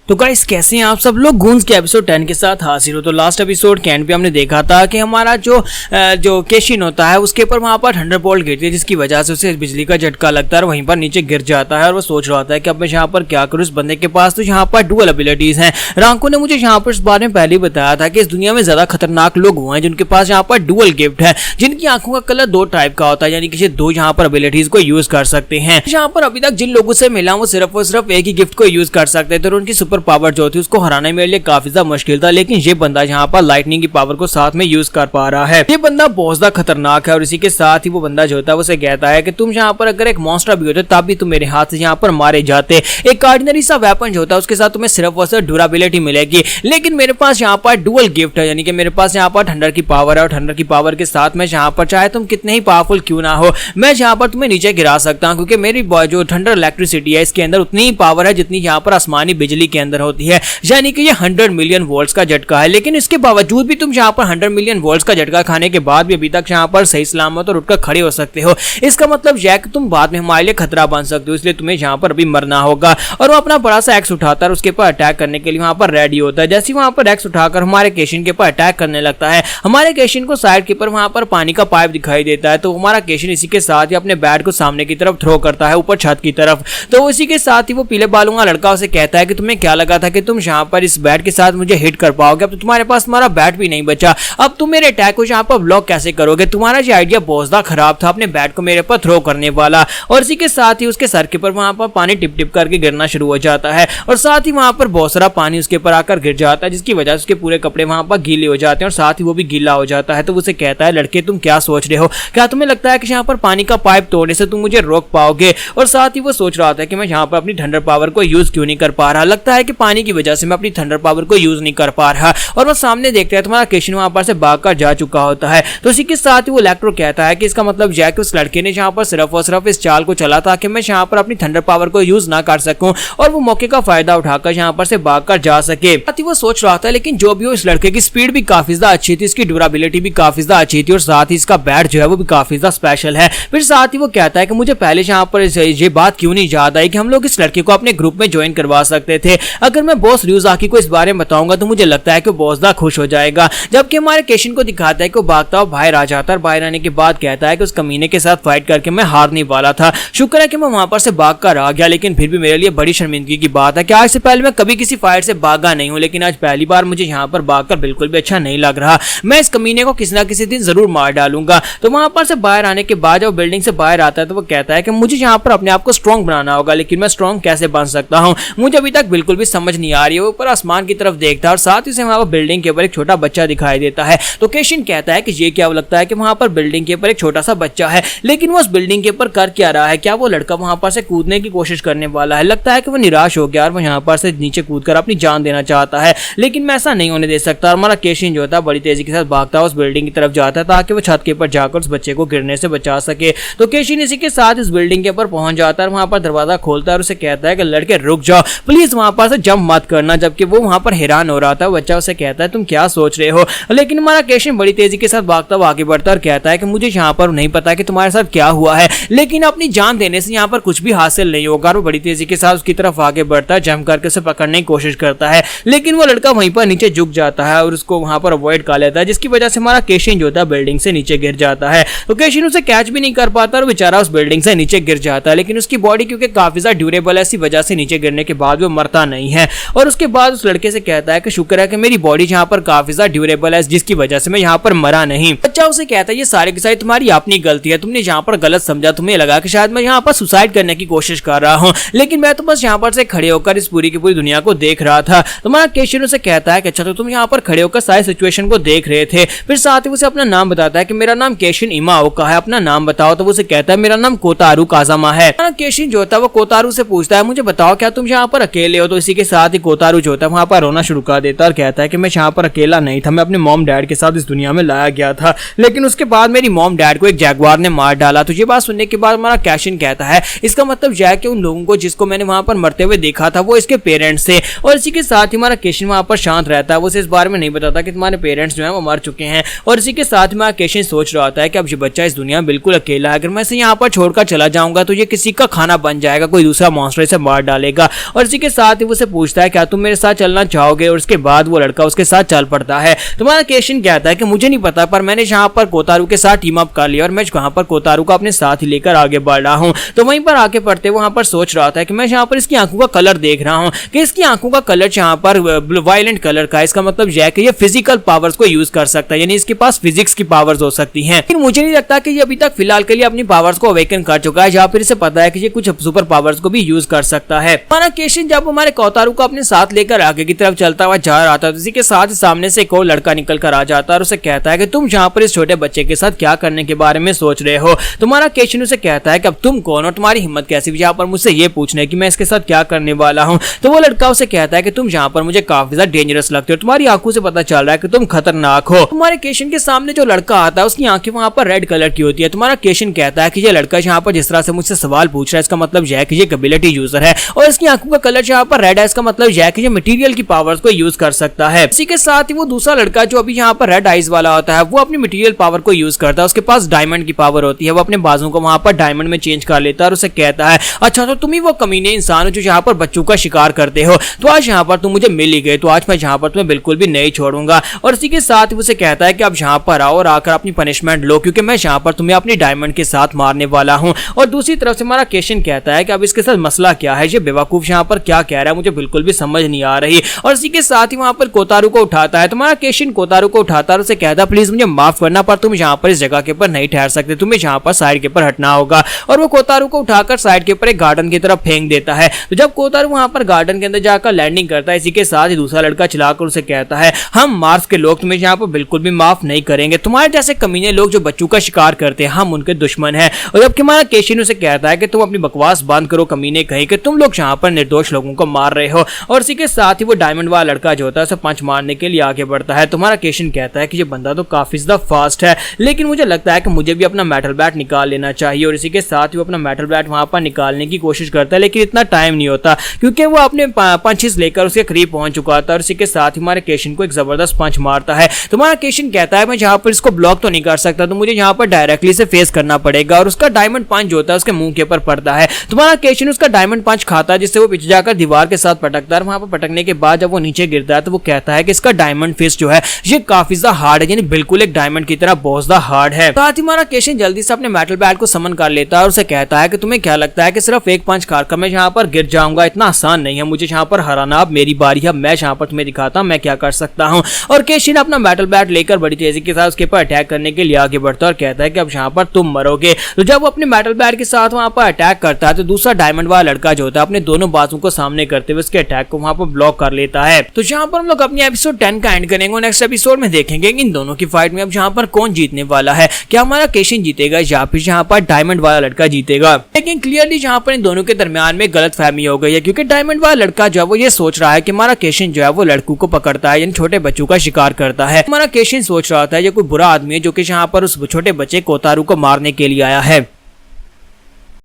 तो गाइस कैसे हैं आप सब लोग। गूंज के एपिसोड 10 के साथ हाजिर हो। तो लास्ट एपिसोड के एंड पे हमने देखा था कि हमारा जो केशिन होता है उसके ऊपर वहां पर 100 वोल्ट गिरती है, जिसकी वजह से उसे बिजली का झटका लगता है और वहीं पर नीचे गिर जाता है। और वो सोच रहा होता है कि अब मैं यहाँ पर क्या करूँ। इस बंदे के पास तो यहाँ पर डुअल एबिलिटीज हैं। रांको ने मुझे यहाँ पर इस बारे में पहले ही बताया था कि इस दुनिया में ज्यादा खतरनाक लोग हुए हैं जिनके पास यहाँ पर डुअल गिफ्ट है, जिनकी आंखों का कलर 2 टाइप का होता है, यानी कि 2 यहाँ पर एबिलिटीज को यूज कर सकते हैं। यहाँ पर अभी तक जिन लोगों से मिला वो सिर्फ और सिर्फ एक ही गिफ्ट को यूज कर सकते थे और उनकी सुपर पावर जो थी उसको हराना मेरे लिए काफी ज्यादा मुश्किल था। लेकिन ये बंदा यहाँ पर लाइटनिंग की पावर को साथ में यूज कर पा रहा है। ये बंदा बहुत ज्यादा खतरनाक है और इसी के साथ ही वो बंदा जो होता है उसे कहता है कि तुम यहाँ पर अगर एक मॉन्स्टर भी होते तब भी तुम मेरे हाथ से यहाँ पर मारे जाते। एक ऑर्डिनरी सा वेपन जो होता है उसके साथ तुम्हें सिर्फ और सिर्फ ड्यूरेबिलिटी मिलेगी, लेकिन मेरे पास यहाँ पर डुअल गिफ्ट है, यानी कि मेरे पास यहाँ पर थंडर की पावर है और थंडर की पावर के साथ में यहाँ पर चाहे तुम कितने ही पावरफुल क्यों ना हो मैं यहाँ पर तुम्हें नीचे गिरा सकता हूँ, क्योंकि मेरी जो थंडर इलेक्ट्रिसिटी है इसके अंदर उतनी ही पावर है जितनी यहाँ पर आसमानी बिजली के अंदर होती है, यानी कि ये 100 मिलियन वोल्ट्स का झटका है। लेकिन इसके बावजूद भी तुम यहाँ पर 100 मिलियन वोल्ट्स का झटका खाने के बाद भी अभी तक यहाँ पर सही सलामत और उठकर खड़े हो सकते हो। इसका मतलब यह कि तुम बाद में हमारे लिए खतरा बन सकते हो, इसलिए तुम्हें यहाँ पर अभी मरना होगा। और वो अपना बड़ा सा एक्स उठाता है और उसके ऊपर अटैक करने के लिए वहां पर रेडी होता है। जैसे वहां पर एक्स उठाकर हमारे केशिन के ऊपर अटैक करने लगता है, हमारे केशिन को साइड के ऊपर वहां पर पानी का पाइप दिखाई देता है। तो हमारा केशिन इसी के साथ ही अपने बैट को सामने की तरफ थ्रो करता है, ऊपर छत की तरफ। तो इसी के साथ ही वो पीले बालों का लड़का उसे कहता है कि तुम्हें क्या लगा था कि तुम यहाँ पर इस बैट के साथ मुझे हिट कर पाओगे, अब तो तुम्हारे पास तुम्हारा बैट भी नहीं बचा, अब तुम मेरे अटैक को यहाँ पर ब्लॉक कैसे करोगे। तुम्हारा जो आइडिया बहुत ज्यादा खराब था अपने बैट को मेरे पर थ्रो करने वाला। और इसी के साथ ही उसके सर के ऊपर वहां पर पानी टिप टिप करके गिरना शुरू हो जाता है और साथ ही वहां पर बहुत सारा पानी उसके ऊपर आकर गिर जाता है, जिसकी वजह से उसके पूरे कपड़े वहां पर गीले हो जाते हैं और साथ ही वो भी गीला हो जाता है। तो उसे कहता है लड़के तुम क्या सोच रहे हो, क्या तुम्हें लगता है कि यहाँ पर पानी का पाइप तोड़ने से तुम मुझे रोक पाओगे। और साथ ही वो सोच रहा था कि मैं यहाँ पर अपनी थंडर पावर को यूज क्यों नहीं कर पा रहा, लगता है कि पानी की वजह से मैं अपनी थंडर पावर को यूज नहीं कर पा रहा। और वो सामने देखते हैं तुम्हारा केशिन वहां पर से भागकर जा चुका होता है। तो इसी के साथ ही वो इलेक्ट्रो कहता है कि इसका मतलब यह कि उस लड़के ने यहाँ पर सिर्फ और सिर्फ इस चाल को चला ताकि मैं यहाँ पर अपनी थंडर पावर को यूज ना कर सकूं और वो मौके का फायदा उठाकर यहाँ पर से भागकर जा सके। साथ ही वो सोच रहा था लेकिन जो भी हो इस लड़के की स्पीड भी काफी ज्यादा अच्छी थी, इसकी ड्यूरेबिलिटी भी काफी ज्यादा अच्छी थी और साथ ही इसका बैट जो है वो भी काफी ज्यादा स्पेशल है। फिर साथ ही वो कहता है कि मुझे पहले यहाँ पर ये बात क्यों नहीं याद आई कि हम लोग इस लड़के को अपने ग्रुप में ज्वाइन करवा सकते थे। अगर मैं बॉस रियूज़ाकी को इस बारे में बताऊंगा तो मुझे लगता है कि वो बहुत ज्यादा खुश हो जाएगा। जबकि हमारे केशिन को दिखाता है कि वो भागता हुआ बाहर आ जाता है और बाहर आने के बाद कहता है कि उस कमीने के साथ फाइट करके मैं हारने वाला था, शुक्र है कि मैं वहां पर से भाग कर आ गया, लेकिन फिर भी मेरे लिए बड़ी शर्मिंदगी की बात है कि आज से पहले मैं कभी किसी फाइट से भागा नहीं हूं, लेकिन आज पहली बार मुझे यहाँ पर भागकर बिल्कुल भी अच्छा नहीं लग रहा। मैं इस कमीने को किसी ना किसी दिन जरूर मार डालूंगा। तो वहां पर से बाहर आने के बाद जब बिल्डिंग से बाहर आता है तो वो कहता है कि मुझे यहाँ पर अपने आप को स्ट्रॉन्ग बनाना होगा, लेकिन मैं स्ट्रॉन्ग कैसे बन सकता हूँ मुझे अभी तक बिल्कुल भी समझ नहीं आ रही है। ऊपर आसमान की तरफ देखता है और साथ ही से वहां पर बिल्डिंग के ऊपर एक छोटा बच्चा दिखाई देता है। तो केशिन कहता है कि ये क्या लगता है कि वहां पर बिल्डिंग के ऊपर एक छोटा सा बच्चा है, लेकिन वो उस बिल्डिंग के ऊपर कर क्या रहा है, क्या वो लड़का वहां पर से कूदने की कोशिश करने वाला है। लगता है कि वो निराश हो गया और वो यहाँ पर से नीचे कूदकर अपनी जान देना चाहता है, लेकिन मैं ऐसा नहीं होने दे सकता। और हमारा केशिन जो था बड़ी तेजी के साथ भागता है उस बिल्डिंग की तरफ जाता है ताकि वो छत के ऊपर जाकर उस बच्चे को गिरने से बचा सके। तो केशिन इसी के साथ इस बिल्डिंग के ऊपर पहुंच जाता है, वहां पर दरवाजा खोलता है और उसे कहता है कि लड़के रुक जाओ प्लीज, वहां पर से जंप मत करना। जबकि वो वहां पर हैरान हो रहा था, बच्चा उसे कहता है तुम क्या सोच रहे हो, लेकिन हमारा केशिन बड़ी तेजी के साथ भागता हुआ आगे बढ़ता है और कहता है कि मुझे यहाँ पर नहीं पता कि तुम्हारे साथ क्या हुआ है, लेकिन अपनी जान देने से यहाँ पर कुछ भी हासिल नहीं होगा। और वो बड़ी तेजी के साथ उसकी तरफ आगे बढ़ता है, जंप करके उसे पकड़ने की कोशिश करता है, लेकिन वो लड़का वहीं पर नीचे झुक जाता है और उसको वहां पर अवॉइड कर लेता है, जिसकी वजह से हमारा केशिन जो था बिल्डिंग से नीचे गिर जाता है। तो केशिन उसे कैच भी नहीं कर पाता और बेचारा उस बिल्डिंग से नीचे गिर जाता है, लेकिन उसकी बॉडी क्योंकि काफी ज्यादा ड्यूरेबल है, इसी वजह से नीचे गिरने के बाद वो मरता नहीं है। और उसके बाद उस लड़के से कहता है कि शुक्र है कि मेरी बॉडी यहाँ पर काफी ज्यादा ड्यूरेबल है, जिसकी वजह से मैं यहाँ पर मरा नहीं। बच्चा उसे कहता है ये सारी की सारी तुम्हारी अपनी गलती है, तुमने यहाँ पर गलत समझा, तुम्हें लगा कि शायद मैं यहाँ पर सुसाइड करने की कोशिश कर रहा हूँ, लेकिन मैं तो बस यहाँ पर से खड़े होकर इस पूरी की पूरी दुनिया को देख रहा था। तुम्हारा केशिन उसे कहता है कि अच्छा तो तुम यहाँ पर खड़े होकर सारी सिचुएशन को देख रहे थे। फिर साथ ही उसे अपना नाम बताता है कि मेरा नाम केशिन इमाओका है, अपना नाम बताओ। तो वो उसे कहता है मेरा नाम कोतारू काजामा है। केशिन जो होता है वो कोतारू से पूछता है मुझे बताओ क्या तुम यहाँ पर अकेले हो। तो इसी के साथ ही कोतारू जो होता है वहां पर रोना शुरू कर देता है और कहता है कि मैं यहाँ पर अकेला नहीं था, मैं अपने मॉम डैड के साथ इस दुनिया में लाया गया था, लेकिन उसके बाद मेरी मॉम डैड को एक जैगुआर ने मार डाला। तो ये बात सुनने के बाद हमारा केशिन कहता है इसका मतलब यह है कि उन लोगों को जिसको मैंने वहां पर मरते हुए देखा था वो इसके पेरेंट्स थे। और इसी के साथ ही हमारा केशिन वहां पर शांत रहता है, वो इस बारे में नहीं बताता कि तुम्हारे पेरेंट्स जो है वो मर चुके हैं। और इसी के साथ हमारा केशिन सोच रहा होता है कि अब ये बच्चा इस दुनिया में बिल्कुल अकेला है, अगर मैं इसे यहाँ पर छोड़कर चला जाऊंगा तो ये किसी का खाना बन जाएगा, कोई दूसरा मॉन्स्टर इसे मार डालेगा। और इसी के साथ ही वो उससे पूछता है क्या तुम मेरे साथ चलना चाहोगे, और उसके बाद वो लड़का उसके साथ चल पड़ता है। तुम्हारा केशिन कहता है कि मुझे नहीं पता, पर मैंने यहाँ पर कोतारू के साथ टीम अप कर लिया और मैं वहाँ पर कोतारू को अपने साथ ही लेकर आगे बढ़ रहा हूँ। तो वहीं पर आगे बढ़ते वहाँ पर सोच रहा था कि मैं यहाँ पर इसकी आंखों का कलर देख रहा हूँ कि इसकी आंखों का कलर यहाँ पर वायलेंट कलर का, इसका मतलब यह है कि ये फिजिकल पावर्स को यूज कर सकता है, यानी इसके पास फिजिक्स की पावर्स हो सकती हैं। लेकिन मुझे नहीं लगता कि ये अभी तक फिलहाल के लिए अपनी पावर्स को अवेकन कर चुका है, या फिर इसे पता है कि ये कुछ सुपर पावर्स को भी यूज कर सकता है। हमारा केशिन जब हमारे कोतारू को अपने साथ लेकर आगे की तरफ चलता हुआ जा रहा था, इसी के साथ सामने से एक और लड़का निकल कर आ जाता है और उसे कहता है कि तुम यहाँ पर इस छोटे बच्चे के साथ क्या करने के बारे में सोच रहे हो। तुम्हारा केशिन उसे कहता है कि अब तुम कौन हो, तुम्हारी हिम्मत कैसी हुई यहाँ पर मुझसे ये पूछने की मैं इसके साथ क्या करने वाला हूँ। तो वो लड़का उसे कहता है कि तुम यहाँ पर मुझे काफी ज्यादा डेंजरस लगते हो, तुम्हारी आंखों से पता चल रहा है कि तुम खतरनाक हो। तुम्हारे केशिन के सामने जो लड़का आता है उसकी आंखें वहाँ पर रेड कलर की होती है। तुम्हारा केशिन कहता है कि ये लड़का यहाँ पर जिस तरह से मुझसे सवाल पूछ रहा है, इसका मतलब यह है कि ये एबिलिटी यूजर है, और इसकी आंखों का कलर यहाँ पर रेड है, इसका मतलब यह है कि ये मटेरियल की पावर्स को यूज कर सकता है। इसी के साथ ही वो दूसरा लड़का जो अभी यहाँ पर रेड आइज वाला होता है, वो अपनी मटेरियल पावर को यूज करता है, उसके पास डायमंड की पावर होती है, वो अपने बाजू को वहाँ पर डायमंड में चेंज कर लेता है और उसे कहता है अच्छा तो तुम ही वो कमीने इंसान हो जो यहाँ पर बच्चों का शिकार करते हो, तो आज यहाँ पर तुम मुझे मिल ही गए, तो आज मैं यहाँ पर तुम्हें बिल्कुल भी नहीं छोड़ूंगा। और इसी के साथ उसे कहता है कि अब यहाँ पर आओ और आकर अपनी पनिशमेंट लो, क्योंकि मैं यहाँ पर तुम्हें अपनी डायमंड के साथ मारने वाला हूँ। और दूसरी तरफ से हमारा केशिन कहता है कि अब इसके साथ मसला क्या है, ये बेवकूफ यहाँ पर क्या कह रहा है, मुझे बिल्कुल भी समझ नहीं आ रही। और इसी के साथ ही वहाँ पर कोतारू को उठाता है। तुम्हारा केशिन कोतारू को उठाता है और उसे कहता है प्लीज मुझे माफ करना, पर तुम यहाँ पर इस जगह के ऊपर नहीं ठहर सकते, तुम्हें यहाँ पर साइड के ऊपर हटना होगा। और वो कोतारू को उठाकर साइड के ऊपर एक गार्डन की तरफ फेंक देता है। तो जब कोतारू वहाँ पर गार्डन के अंदर जाकर लैंडिंग करता है, इसी के साथ ही दूसरा लड़का चलाकर उसे कहता है हम मार्स के लोग तुम्हें यहाँ पर बिल्कुल भी माफ नहीं करेंगे, तुम्हारे जैसे कमीने लोग जो बच्चों का शिकार करते हैं हम उनके दुश्मन हैं। और जबकि हमारा केशिन उसे कहता है कि तुम अपनी बकवास बंद करो कमीने, कहीं कि तुम लोग यहाँ पर निर्दोष लोगों को मार रहे हो। और इसी के साथ ही वो डायमंड वाला लड़का जो होता है उसे पंच मारने के लिए आगे बढ़ता है। तुम्हारा केशिन कहता है कि ये बंदा तो काफी ज्यादा फास्ट है, लेकिन मुझे लगता है कि मुझे भी अपना मेटल बैट निकाल लेना चाहिए। और इसी के साथ ही वो अपना मेटल बैट वहां पर निकालने की कोशिश करता है, लेकिन इतना टाइम नहीं होता क्योंकि वो अपने पंचेस लेकर उसके करीब पहुंच चुका था। और इसी के साथ ही हमारे केशिन को एक जबरदस्त पंच मारता है। तुम्हारा केशिन कहता है मैं यहाँ पर इसको ब्लॉक तो नहीं कर सकता, तो मुझे यहाँ पर डायरेक्टली से फेस करना पड़ेगा। और उसका डायमंड पंच जो होता है उसके मुंह के ऊपर पड़ता है। तुम्हारा केशिन उसका डायमंड पंच खाता है, जिससे वो पीछे जाकर दीवार के साथ पटकता है। वहां पर पटकने के बाद जब वो नीचे गिरता है तो वो कहता है कि इसका डायमंड फिस्ट जो है ये काफी ज्यादा हार्ड है, यानी बिल्कुल एक डायमंड की तरह बहुत ज्यादा हार्ड है। साथ ही हमारा केशिन जल्दी से अपने मेटल बैट को समन कर लेता है और उसे कहता है कि तुम्हें क्या लगता है कि सिर्फ एक पंच खाकर मैं यहाँ पर गिर जाऊंगा? इतना आसान नहीं है मुझे यहाँ पर हराना, अब मेरी बारी है, मैं यहाँ पर तुम्हें दिखाता हूँ मैं क्या कर सकता हूँ। और केशिन अपना मेटल बैट लेकर बड़ी तेजी के साथ उसके ऊपर अटैक करने के लिए आगे बढ़ता है और कहता है कि अब यहाँ पर तुम मरोगे। तो जब वो अपने मेटल बैट के साथ वहां पर अटैक करता है तो दूसरा डायमंड वाला लड़का जो होता है अपने दोनों बाजू को सामने करते हुए उसके अटैक को वहां पर ब्लॉक कर लेता है। तो यहाँ पर हम लोग अपनी एपिसोड 10 का एंड करेंगे। नेक्स्ट एपिसोड में देखेंगे इन दोनों की फाइट में अब यहाँ पर कौन जीतने वाला है, क्या हमारा केशिन जीतेगा या फिर यहाँ पर डायमंड वाला लड़का जीतेगा। लेकिन क्लियरली यहाँ पर इन दोनों के दरमियान में गलत फहमी हो गई है, क्योंकि डायमंड वाला लड़का जो है वो ये सोच रहा है कि हमारा केशिन जो है वो लड़कों को पकड़ता है, यानी छोटे बच्चों का शिकार करता है। हमारा केशिन सोच रहा था ये कोई बुरा आदमी है जो कि यहाँ पर उस छोटे बच्चे कोतारू को मारने के लिए आया है।